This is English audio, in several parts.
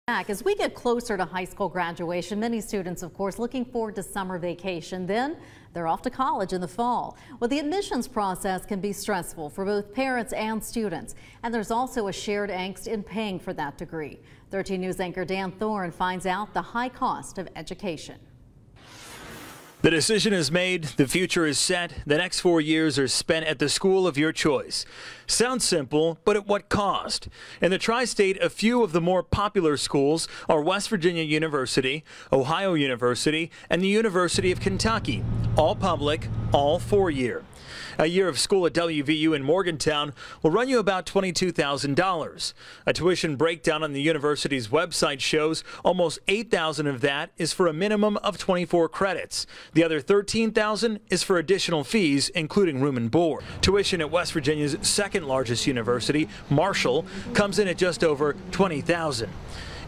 As we get closer to high school graduation, many students, of course, looking forward to summer vacation. Then they're off to college in the fall. Well, the admissions process can be stressful for both parents and students. And there's also a shared angst in paying for that degree. 13 News anchor Dan Thorne finds out the high cost of education. The decision is made, the future is set, the next 4 years are spent at the school of your choice. Sounds simple, but at what cost? In the tri-state, a few of the more popular schools are West Virginia University, Ohio University, and the University of Kentucky. All public, all 4-year. A year of school at WVU in Morgantown will run you about $22,000. A tuition breakdown on the university's website shows almost $8,000 of that is for a minimum of 24 credits. The other $13,000 is for additional fees, including room and board. Tuition at West Virginia's second largest university, Marshall, comes in at just over $20,000.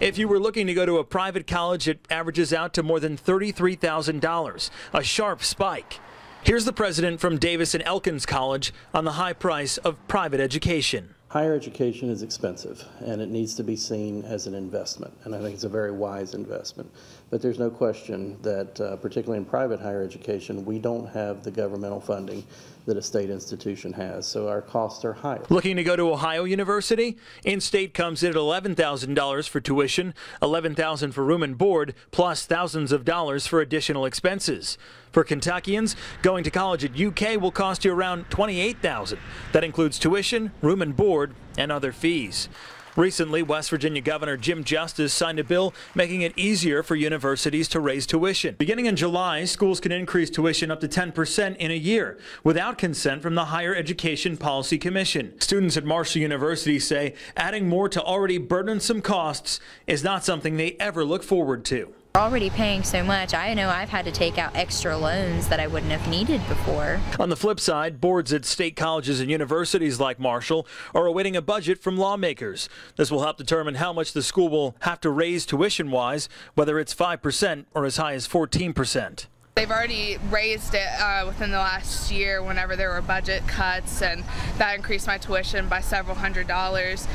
If you were looking to go to a private college, it averages out to more than $33,000, a sharp spike. Here's the president from Davis and Elkins College on the high price of private education. Higher education is expensive, and it needs to be seen as an investment, and I think it's a very wise investment. But there's no question that, particularly in private higher education, we don't have the governmental funding that a state institution has, so our costs are higher. Looking to go to Ohio University? In-state comes in at $11,000 for tuition, $11,000 for room and board, plus thousands of dollars for additional expenses. For Kentuckians, going to college at UK will cost you around $28,000. That includes tuition, room and board, and other fees. Recently, West Virginia Governor Jim Justice signed a bill making it easier for universities to raise tuition. Beginning in July, schools can increase tuition up to 10% in a year without consent from the Higher Education Policy Commission. Students at Marshall University say adding more to already burdensome costs is not something they ever look forward to. Already paying so much, I know I've had to take out extra loans that I wouldn't have needed before. On the flip side, boards at state colleges and universities like Marshall are awaiting a budget from lawmakers. This will help determine how much the school will have to raise tuition-wise, whether it's 5% or as high as 14%. They've already raised it within the last year whenever there were budget cuts, and that increased my tuition by several $100s.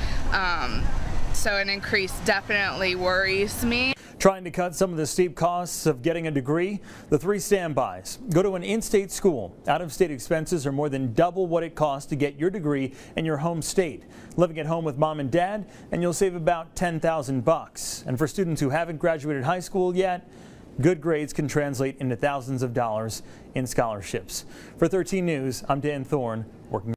So an increase definitely worries me. Trying to cut some of the steep costs of getting a degree? The 3 standbys. Go to an in-state school. Out-of-state expenses are more than double what it costs to get your degree in your home state. Living at home with mom and dad, and you'll save about $10,000. And for students who haven't graduated high school yet, good grades can translate into thousands of dollars in scholarships. For 13 News, I'm Dan Thorne, working